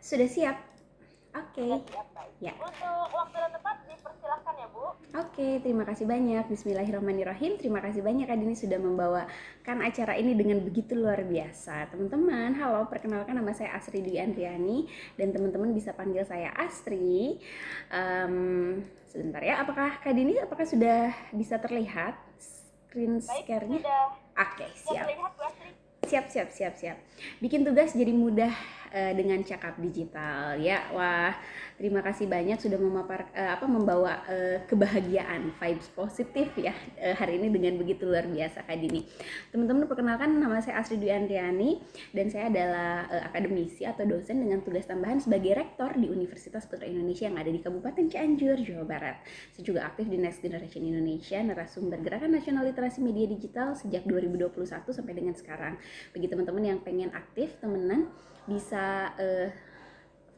Sudah siap? Oke. Sudah siap, baik. Ya. Untuk waktu dan tempat dipersilahkan ya, Bu. Oke, terima kasih banyak. Bismillahirrahmanirrahim. Terima kasih banyak Kak Dini sudah membawakan acara ini dengan begitu luar biasa. Teman-teman, halo, perkenalkan nama saya Asri Dwi Andriani dan teman-teman bisa panggil saya Astri. Sebentar ya, apakah Kak Dini sudah bisa terlihat screen Baik, share-nya? sudah Oke, siap. terlihat, Bu Astri. Siap. Bikin tugas jadi mudah dengan cakap digital ya. Wah, terima kasih banyak sudah membawa kebahagiaan, vibes positif ya hari ini dengan begitu luar biasa Kak Dini. Teman-teman, perkenalkan nama saya Asri Dwi Andriani dan saya adalah akademisi atau dosen dengan tugas tambahan sebagai rektor di Universitas Putra Indonesia yang ada di Kabupaten Cianjur, Jawa Barat. Saya juga aktif di Next Generation Indonesia, narasumber Gerakan Nasional Literasi Media Digital sejak 2021 sampai dengan sekarang. Bagi teman-teman yang pengen aktif temenan bisa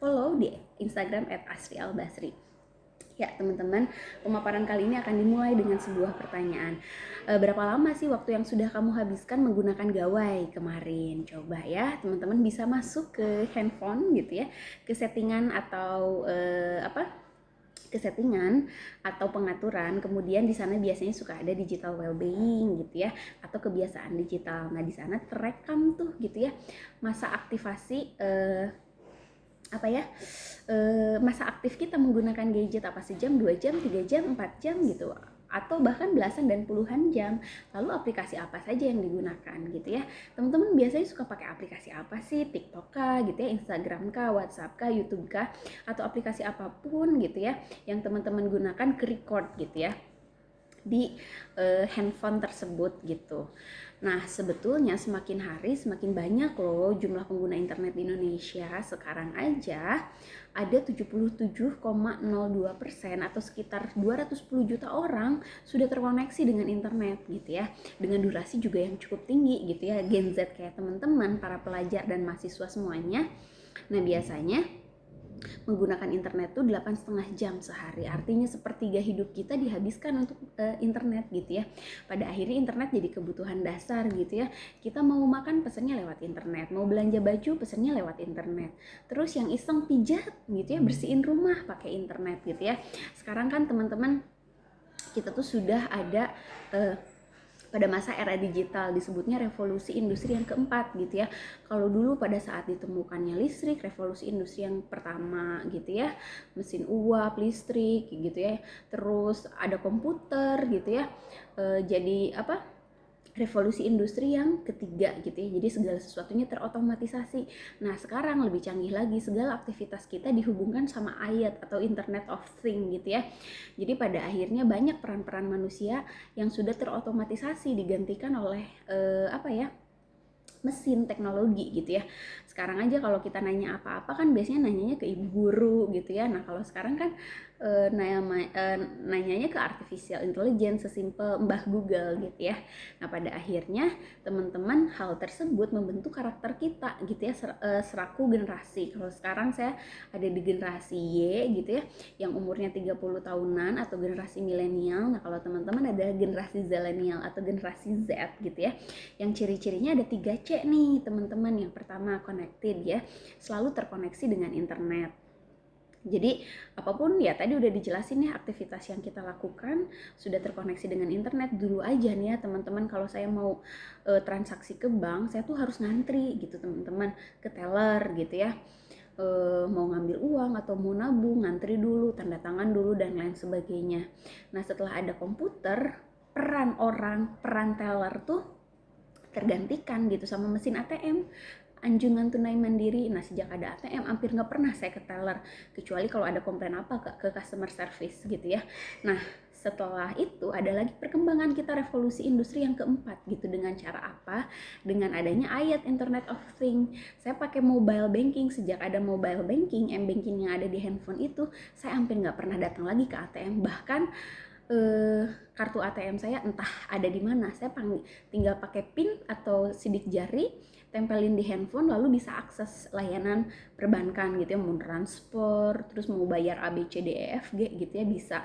follow di Instagram @asrialbasri. Ya teman-teman, pemaparan kali ini akan dimulai dengan sebuah pertanyaan. Berapa lama sih waktu yang sudah kamu habiskan menggunakan gawai kemarin? Coba ya teman-teman bisa masuk ke handphone gitu ya, ke settingan atau pengaturan, kemudian di sana biasanya suka ada digital well-being gitu ya, atau kebiasaan digital. Nah di sana terekam tuh gitu ya masa aktivasi masa aktif kita menggunakan gadget, apa sejam, 2 jam, 3 jam, 4 jam gitu, atau bahkan belasan dan puluhan jam. Lalu aplikasi apa saja yang digunakan gitu ya. Teman-teman biasanya suka pakai aplikasi apa sih? TikTok kah gitu ya, Instagram kah, WhatsApp kah, YouTube kah, atau aplikasi apapun gitu ya yang teman-teman gunakan ke record gitu ya di handphone tersebut gitu. Nah sebetulnya semakin hari semakin banyak loh jumlah pengguna internet di Indonesia. Sekarang aja ada 77,02% atau sekitar 210 juta orang sudah terkoneksi dengan internet gitu ya, dengan durasi juga yang cukup tinggi gitu ya. Gen Z kayak teman-teman, para pelajar dan mahasiswa semuanya, nah biasanya menggunakan internet tuh 8,5 jam sehari. Artinya sepertiga hidup kita dihabiskan untuk internet gitu ya. Pada akhirnya internet jadi kebutuhan dasar gitu ya. Kita mau makan pesennya lewat internet, mau belanja baju pesennya lewat internet. Terus yang iseng pijat gitu ya, bersihin rumah pakai internet gitu ya. Sekarang kan teman-teman kita tuh sudah ada pada masa era digital, disebutnya revolusi industri yang keempat gitu ya. Kalau dulu pada saat ditemukannya listrik, revolusi industri yang pertama gitu ya, mesin uap, listrik gitu ya, terus ada komputer gitu ya, jadi revolusi industri yang ketiga gitu ya. Jadi segala sesuatunya terotomatisasi. Nah sekarang lebih canggih lagi, segala aktivitas kita dihubungkan sama IoT atau Internet of Things gitu ya. Jadi pada akhirnya banyak peran-peran manusia yang sudah terotomatisasi digantikan oleh mesin teknologi gitu ya. Sekarang aja kalau kita nanya apa-apa kan biasanya nanyanya ke ibu guru gitu ya. Nah kalau sekarang kan nanyanya ke artificial intelligence, sesimpel Mbah Google gitu ya. Nah pada akhirnya teman-teman hal tersebut membentuk karakter kita gitu ya, seraku generasi. Kalau sekarang saya ada di generasi Y gitu ya, yang umurnya 30 tahunan atau generasi milenial. Nah kalau teman-teman ada generasi zilenial atau generasi Z gitu ya, yang ciri-cirinya ada 3C nih teman-teman. Yang pertama connected ya, selalu terkoneksi dengan internet. Jadi apapun ya tadi udah dijelasin ya, aktivitas yang kita lakukan sudah terkoneksi dengan internet. Dulu aja nih ya teman-teman, kalau saya mau transaksi ke bank, saya tuh harus ngantri gitu teman-teman, ke teller gitu ya. Mau ngambil uang atau mau nabung, ngantri dulu, tanda tangan dulu dan lain sebagainya. Nah setelah ada komputer, peran teller tuh tergantikan gitu sama mesin ATM, anjungan tunai mandiri. Nah sejak ada ATM hampir nggak pernah saya ke teller, kecuali kalau ada komplain apa ke customer service gitu ya. Nah setelah itu ada lagi perkembangan kita, revolusi industri yang keempat gitu. Dengan cara apa? Dengan adanya IoT, Internet of Things. Saya pakai mobile banking. Sejak ada mobile banking, m-banking yang ada di handphone itu, saya hampir nggak pernah datang lagi ke ATM. Bahkan kartu ATM saya entah ada di mana, saya tinggal pakai PIN atau sidik jari, tempelin di handphone, lalu bisa akses layanan perbankan gitu ya, mau transfer, terus mau bayar ABCDEFG gitu ya bisa,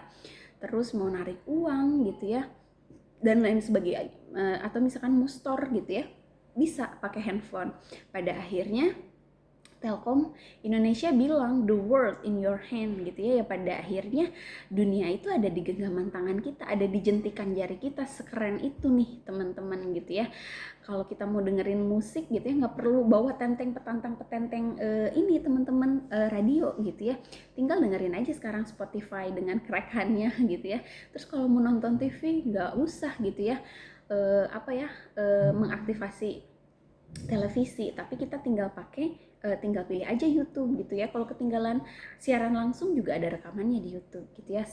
terus mau narik uang gitu ya dan lain sebagainya, atau misalkan mau store gitu ya, bisa pakai handphone. Pada akhirnya Telkom Indonesia bilang the world in your hand gitu ya. Ya pada akhirnya dunia itu ada di genggaman tangan kita, ada di jentikan jari kita. Sekeren itu nih teman-teman gitu ya. Kalau kita mau dengerin musik gitu ya, nggak perlu bawa tenteng petantang ini teman-teman, radio gitu ya. Tinggal dengerin aja sekarang Spotify dengan kerekannya gitu ya. Terus kalau mau nonton TV nggak usah gitu ya, mengaktifasi televisi, tapi kita tinggal pilih aja YouTube gitu ya. Kalau ketinggalan siaran langsung juga ada rekamannya di YouTube gitu ya.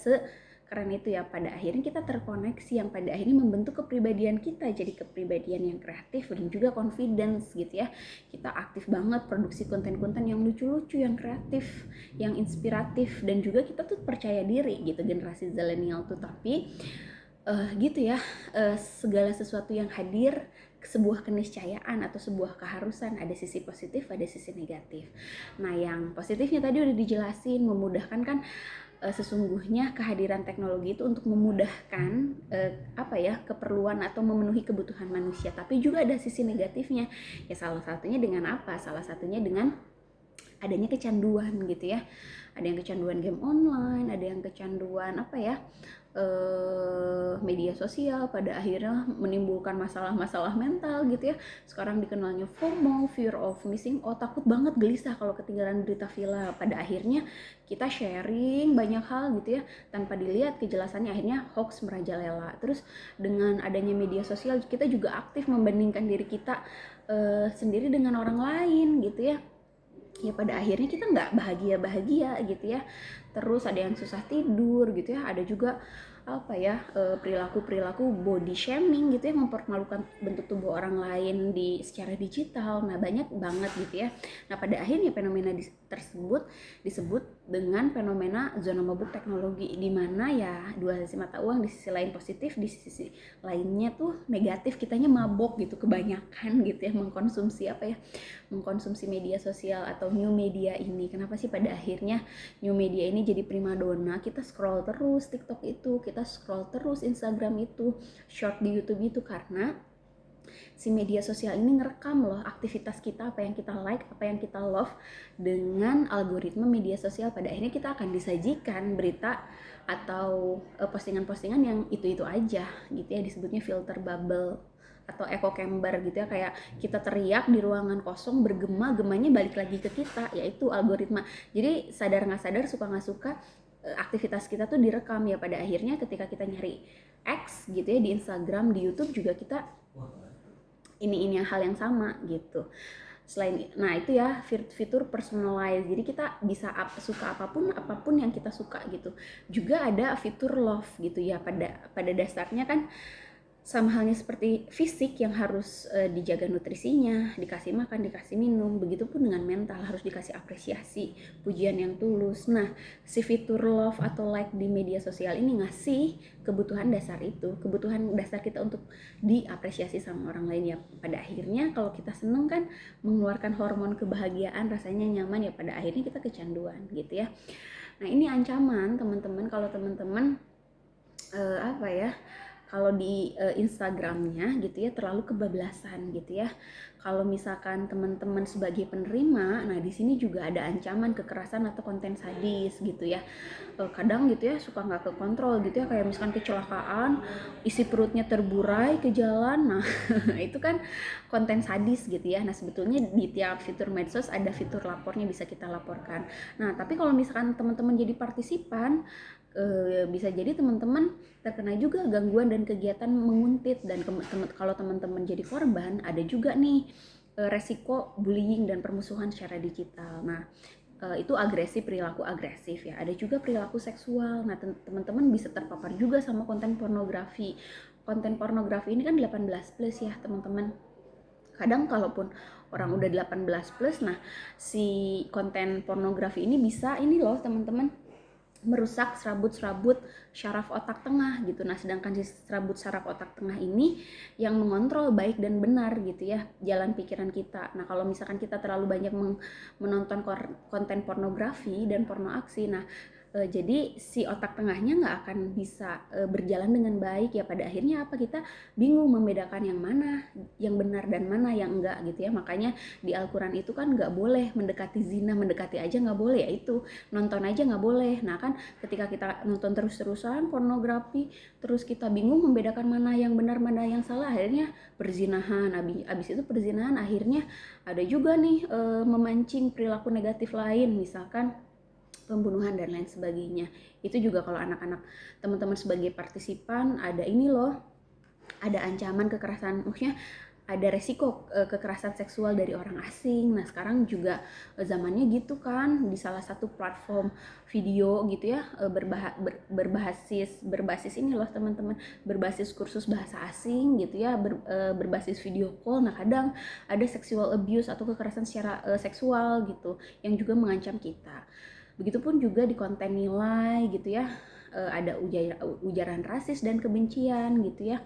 Keren itu ya, pada akhirnya kita terkoneksi yang pada akhirnya membentuk kepribadian kita jadi kepribadian yang kreatif dan juga confidence gitu ya. Kita aktif banget produksi konten-konten yang lucu-lucu, yang kreatif, yang inspiratif, dan juga kita tuh percaya diri gitu, generasi zilenial tuh. Tapi gitu ya, segala sesuatu yang hadir sebuah keniscayaan atau sebuah keharusan, ada sisi positif, ada sisi negatif. Nah, yang positifnya tadi udah dijelasin, memudahkan kan. Sesungguhnya kehadiran teknologi itu untuk memudahkan keperluan atau memenuhi kebutuhan manusia, tapi juga ada sisi negatifnya. Ya salah satunya dengan apa? Salah satunya dengan adanya kecanduan gitu ya. Ada yang kecanduan game online, ada yang kecanduan media sosial, pada akhirnya menimbulkan masalah-masalah mental gitu ya. Sekarang dikenalnya FOMO, fear of missing out, takut banget, gelisah kalau ketinggalan berita viral. Pada akhirnya kita sharing banyak hal gitu ya, tanpa dilihat kejelasannya, akhirnya hoax merajalela. Terus dengan adanya media sosial, kita juga aktif membandingkan diri kita sendiri dengan orang lain gitu ya. Ya pada akhirnya kita nggak bahagia gitu ya. Terus ada yang susah tidur gitu ya, ada juga perilaku body shaming gitu ya, mempermalukan bentuk tubuh orang lain secara digital. Nah banyak banget gitu ya. Nah pada akhirnya fenomena tersebut disebut dengan fenomena zona mabuk teknologi, di mana ya dua sisi mata uang, di sisi lain positif, di sisi lainnya tuh negatif, kitanya mabok gitu kebanyakan gitu ya, mengkonsumsi media sosial atau new media ini. Kenapa sih pada akhirnya new media ini jadi primadona? Kita scroll terus TikTok itu, kita scroll terus Instagram itu, short di YouTube itu, karena si media sosial ini ngerekam loh aktivitas kita, apa yang kita like, apa yang kita love. Dengan algoritma media sosial pada akhirnya kita akan disajikan berita atau postingan-postingan yang itu-itu aja gitu ya, disebutnya filter bubble atau echo chamber gitu ya. Kayak kita teriak di ruangan kosong, bergema, gemanya balik lagi ke kita, yaitu algoritma. Jadi sadar nggak sadar, suka nggak suka, aktivitas kita tuh direkam ya. Pada akhirnya ketika kita nyari X gitu ya di Instagram, di YouTube juga kita ini hal yang sama gitu. Nah itu ya fitur personalize, jadi kita bisa suka apapun yang kita suka gitu. Juga ada fitur love gitu ya. Pada dasarnya kan sama halnya seperti fisik yang harus dijaga nutrisinya, dikasih makan, dikasih minum, begitupun dengan mental, harus dikasih apresiasi, pujian yang tulus. Nah, si fitur love atau like di media sosial ini ngasih kebutuhan dasar itu, kebutuhan dasar kita untuk diapresiasi sama orang lain ya. Pada akhirnya kalau kita seneng kan mengeluarkan hormon kebahagiaan, rasanya nyaman ya, pada akhirnya kita kecanduan gitu ya. Nah, ini ancaman teman-teman kalau teman-teman kalau di Instagramnya gitu ya terlalu kebablasan gitu ya. Kalau misalkan teman-teman sebagai penerima, nah di sini juga ada ancaman kekerasan atau konten sadis gitu ya. Kadang gitu ya suka nggak kekontrol gitu ya, kayak misalkan kecelakaan, isi perutnya terburai ke jalan. Nah itu kan konten sadis gitu ya. Nah sebetulnya di tiap fitur medsos ada fitur lapornya, bisa kita laporkan. Nah tapi kalau misalkan teman-teman jadi partisipan, bisa jadi teman-teman terkena juga gangguan dan kegiatan menguntit. Dan kalau teman-teman jadi korban, ada juga nih resiko bullying dan permusuhan secara digital. Nah itu perilaku agresif ya. Ada juga perilaku seksual. Nah teman-teman bisa terpapar juga sama konten pornografi. Konten pornografi ini kan 18 plus ya teman-teman. Kadang kalaupun orang udah 18 plus, nah si konten pornografi ini bisa ini loh teman-teman, merusak serabut-serabut syaraf otak tengah gitu. Nah sedangkan si serabut saraf otak tengah ini yang mengontrol baik dan benar gitu ya jalan pikiran kita. Nah kalau misalkan kita terlalu banyak menonton konten pornografi dan porno aksi, nah Jadi si otak tengahnya nggak akan bisa berjalan dengan baik ya. Pada akhirnya apa, kita bingung membedakan yang mana yang benar dan mana yang enggak gitu ya. Makanya di Al-Quran itu kan nggak boleh mendekati zina, mendekati aja nggak boleh, ya itu nonton aja nggak boleh. Nah kan ketika kita nonton terus-terusan pornografi, terus kita bingung membedakan mana yang benar mana yang salah, akhirnya perzinahan. Abis itu perzinahan akhirnya ada juga nih memancing perilaku negatif lain, misalkan pembunuhan dan lain sebagainya. Itu juga kalau anak-anak teman-teman sebagai partisipan ada ini loh, ada ancaman kekerasan, maksudnya ada resiko kekerasan seksual dari orang asing. Nah sekarang juga zamannya gitu kan, di salah satu platform video gitu ya, berbasis ini loh teman-teman, berbasis kursus bahasa asing gitu ya, berbasis video call. Nah kadang ada sexual abuse atau kekerasan secara seksual gitu yang juga mengancam kita. Begitupun juga di konten nilai gitu ya, ada ujaran rasis dan kebencian gitu ya.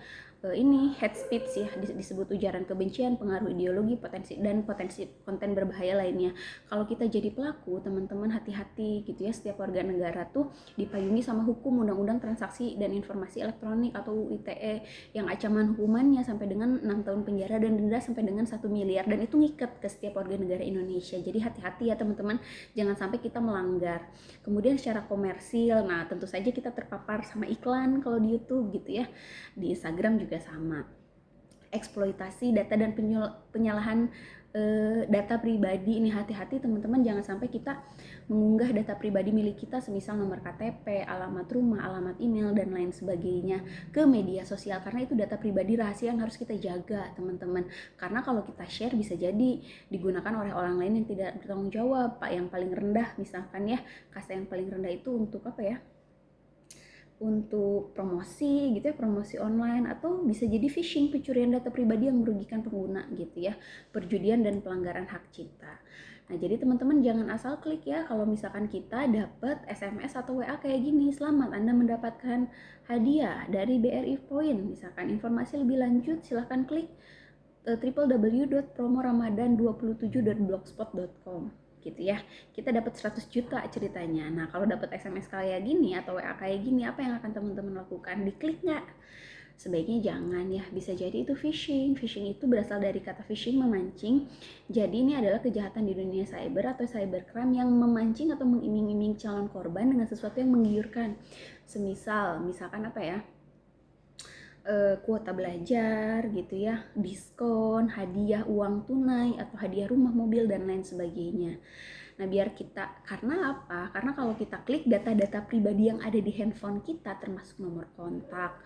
Ini hate speech ya, disebut ujaran kebencian, pengaruh ideologi, potensi konten berbahaya lainnya. Kalau kita jadi pelaku, teman-teman hati-hati gitu ya. Setiap warga negara tuh dipayungi sama hukum Undang-Undang Transaksi dan Informasi Elektronik atau UITE yang ancaman hukumannya sampai dengan 6 tahun penjara dan denda sampai dengan 1 miliar, dan itu ngikat ke setiap warga negara Indonesia. Jadi hati-hati ya teman-teman, jangan sampai kita melanggar. Kemudian secara komersil, nah tentu saja kita terpapar sama iklan kalau di YouTube gitu ya. Di Instagram juga sama. Eksploitasi data dan penyalahan data pribadi, ini hati-hati teman-teman, jangan sampai kita mengunggah data pribadi milik kita, semisal nomor KTP, alamat rumah, alamat email dan lain sebagainya ke media sosial, karena itu data pribadi rahasia yang harus kita jaga teman-teman. Karena kalau kita share bisa jadi digunakan oleh orang lain yang tidak bertanggung jawab. Pak, yang paling rendah misalkan ya, kasta yang paling rendah itu untuk apa ya, untuk promosi gitu ya, promosi online, atau bisa jadi phishing, pencurian data pribadi yang merugikan pengguna gitu ya, perjudian dan pelanggaran hak cipta. Nah jadi teman-teman jangan asal klik ya. Kalau misalkan kita dapat SMS atau WA kayak gini, selamat Anda mendapatkan hadiah dari BRI Point, misalkan informasi lebih lanjut silahkan klik www.promoramadan27.blogspot.com gitu ya. Kita dapat 100 juta ceritanya. Nah kalau dapat SMS kayak gini atau WA kayak gini, apa yang akan teman-teman lakukan? Diklik nggak? Sebaiknya jangan ya, bisa jadi itu phishing. Phishing itu berasal dari kata phishing, memancing. Jadi ini adalah kejahatan di dunia cyber atau cybercrime yang memancing atau mengiming-iming calon korban dengan sesuatu yang menggiurkan. Misalkan apa ya, kuota belajar gitu ya, diskon, hadiah uang tunai atau hadiah rumah, mobil dan lain sebagainya. Nah biar kita, karena apa? Karena kalau kita klik data-data pribadi yang ada di handphone kita, termasuk nomor kontak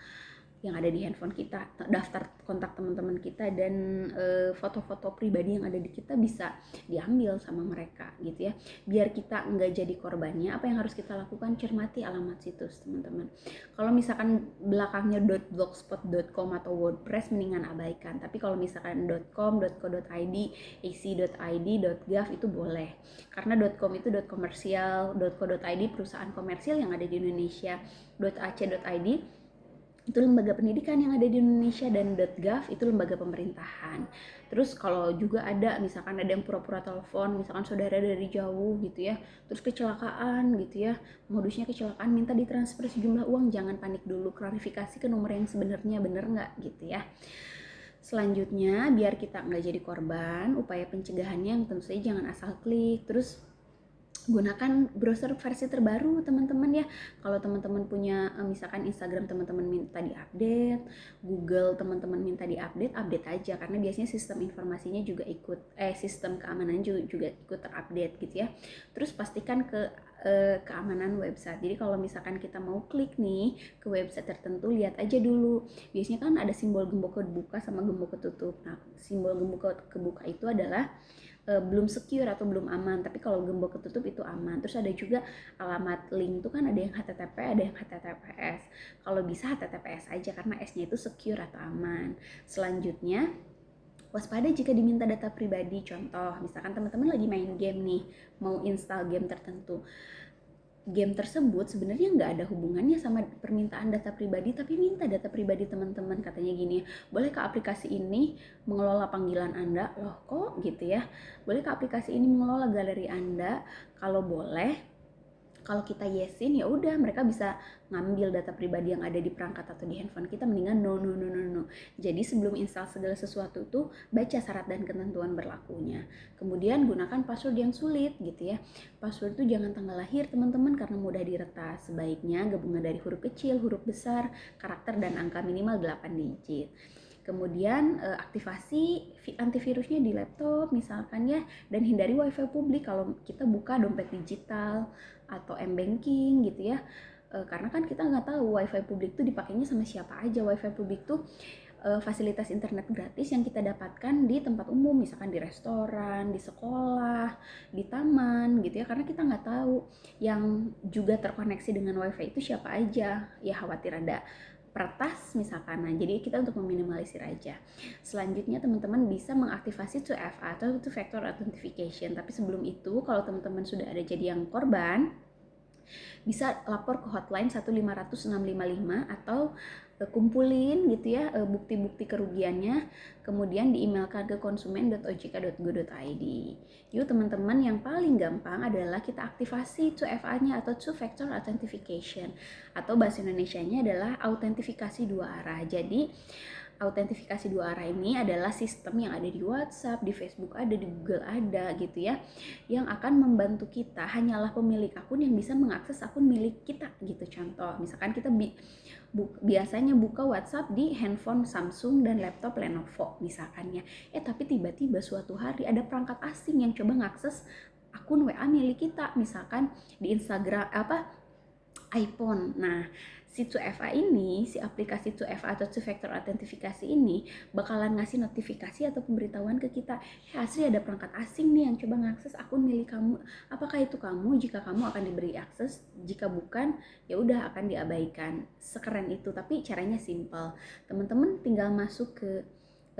yang ada di handphone kita, daftar kontak teman-teman kita, dan foto-foto pribadi yang ada di kita bisa diambil sama mereka gitu ya. Biar kita nggak jadi korbannya, apa yang harus kita lakukan? Cermati alamat situs teman-teman. Kalau misalkan belakangnya .blogspot.com atau WordPress, mendingan abaikan. Tapi kalau misalkan .com, .co.id, ac.id, .gov itu boleh. Karena .com itu .komersial, .co.id perusahaan komersil yang ada di Indonesia, .ac.id itu lembaga pendidikan yang ada di Indonesia, dan .gov itu lembaga pemerintahan. Terus kalau juga ada, misalkan ada yang pura-pura telepon, misalkan saudara dari jauh gitu ya, terus kecelakaan gitu ya, modusnya kecelakaan, minta ditransfer sejumlah uang, jangan panik dulu, klarifikasi ke nomor yang sebenarnya, bener nggak gitu ya. Selanjutnya, biar kita nggak jadi korban, upaya pencegahannya yang tentu saja jangan asal klik. Terus gunakan browser versi terbaru teman-teman ya. Kalau teman-teman punya misalkan Instagram teman-teman minta diupdate, Google teman-teman minta diupdate, update aja, karena biasanya sistem informasinya juga ikut sistem keamanan juga ikut terupdate gitu ya. Terus pastikan keamanan website. Jadi kalau misalkan kita mau klik nih ke website tertentu, lihat aja dulu. Biasanya kan ada simbol gembok kebuka sama gembok ketutup. Nah, simbol gembok kebuka itu adalah belum secure atau belum aman, tapi kalau gembok ketutup itu aman. Terus ada juga alamat link tuh kan, ada yang HTTP, ada yang HTTPS. Kalau bisa HTTPS aja karena S-nya itu secure atau aman. Selanjutnya, waspada jika diminta data pribadi. Contoh, misalkan teman-teman lagi main game nih, mau install game tertentu. Game tersebut sebenarnya nggak ada hubungannya sama permintaan data pribadi, tapi minta data pribadi teman-teman. Katanya gini, bolehkah aplikasi ini mengelola panggilan Anda? Loh kok gitu ya? Bolehkah aplikasi ini mengelola galeri Anda? Kalau boleh, Kalau kita yesin ya udah mereka bisa ngambil data pribadi yang ada di perangkat atau di handphone kita, mendingan no. Jadi sebelum install segala sesuatu tuh baca syarat dan ketentuan berlakunya. Kemudian gunakan password yang sulit gitu ya. Password tuh jangan tanggal lahir teman-teman karena mudah diretas. Sebaiknya gabungan dari huruf kecil, huruf besar, karakter dan angka minimal 8 digit. Kemudian aktivasi antivirusnya di laptop misalkan ya, dan hindari wifi publik kalau kita buka dompet digital atau m-banking gitu ya. Karena kan kita nggak tahu wifi publik tuh dipakainya sama siapa aja. Wifi publik tuh fasilitas internet gratis yang kita dapatkan di tempat umum, misalkan di restoran, di sekolah, di taman gitu ya, karena kita nggak tahu yang juga terkoneksi dengan wifi itu siapa aja ya, khawatir ada peretas misalkan. Nah, jadi kita untuk meminimalisir aja. Selanjutnya teman-teman bisa mengaktifasi 2FA atau two factor authentication. Tapi sebelum itu kalau teman-teman sudah ada jadi yang korban, bisa lapor ke hotline 1500655 atau kumpulin gitu ya bukti-bukti kerugiannya, kemudian diemailkan ke konsumen.ojk.go.id. Yuk teman-teman, yang paling gampang adalah kita aktivasi 2FA-nya atau two factor authentication, atau bahasa Indonesianya adalah autentifikasi dua arah. Jadi autentifikasi dua arah ini adalah sistem yang ada di WhatsApp, di Facebook ada, di Google ada gitu ya, yang akan membantu kita, hanyalah pemilik akun yang bisa mengakses akun milik kita gitu. Contoh, misalkan kita biasanya buka WhatsApp di handphone Samsung dan laptop Lenovo misalkan ya, tapi tiba-tiba suatu hari ada perangkat asing yang coba ngakses akun WA milik kita, misalkan di Instagram iPhone. Nah, si 2FA ini, si aplikasi 2FA atau two factor authentication ini bakalan ngasih notifikasi atau pemberitahuan ke kita, Asri ada perangkat asing nih yang coba ngakses akun milik kamu. Apakah itu kamu? Jika kamu akan diberi akses, jika bukan ya udah akan diabaikan. Sekeren itu, tapi caranya simple. Teman-teman tinggal masuk ke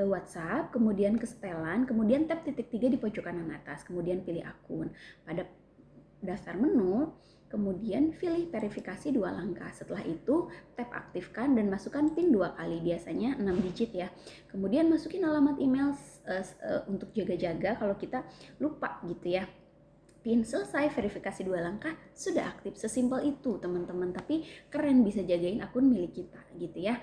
WhatsApp, kemudian ke setelan, kemudian tap titik 3 di pojok kanan atas, kemudian pilih akun. Pada daftar menu, kemudian pilih verifikasi 2 langkah. Setelah itu tap aktifkan dan masukkan PIN 2 kali, biasanya 6 digit ya. Kemudian masukin alamat email untuk jaga-jaga kalau kita lupa gitu ya. PIN selesai, verifikasi 2 langkah sudah aktif. Sesimpel itu teman-teman, tapi keren bisa jagain akun milik kita gitu ya.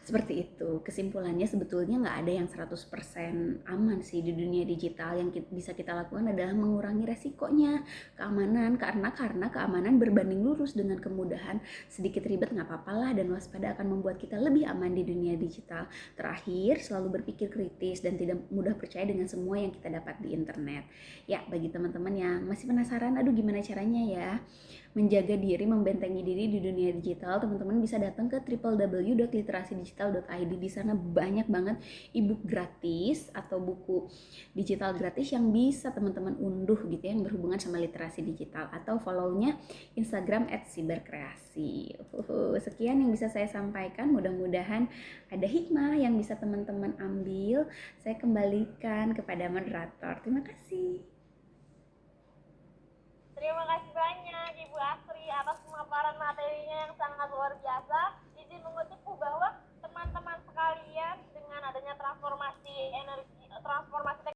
Seperti itu. Kesimpulannya sebetulnya nggak ada yang 100% aman sih di dunia digital. Yang bisa kita lakukan adalah mengurangi resikonya, keamanan, karena keamanan berbanding lurus dengan kemudahan. Sedikit ribet nggak apa-apa lah, dan waspada akan membuat kita lebih aman di dunia digital. Terakhir, selalu berpikir kritis dan tidak mudah percaya dengan semua yang kita dapat di internet. Ya, bagi teman-teman yang masih penasaran, aduh gimana caranya ya menjaga diri, membentengi diri di dunia digital, teman-teman bisa datang ke www.literasidigital.id. Di sana banyak banget ebook gratis atau buku digital gratis yang bisa teman-teman unduh gitu ya, yang berhubungan sama literasi digital, atau follow-nya Instagram @siberkreasi. Sekian yang bisa saya sampaikan, mudah-mudahan ada hikmah yang bisa teman-teman ambil. Saya kembalikan kepada moderator. Terima kasih. Terima kasih banyak Ibu Asri atas pemaparan materinya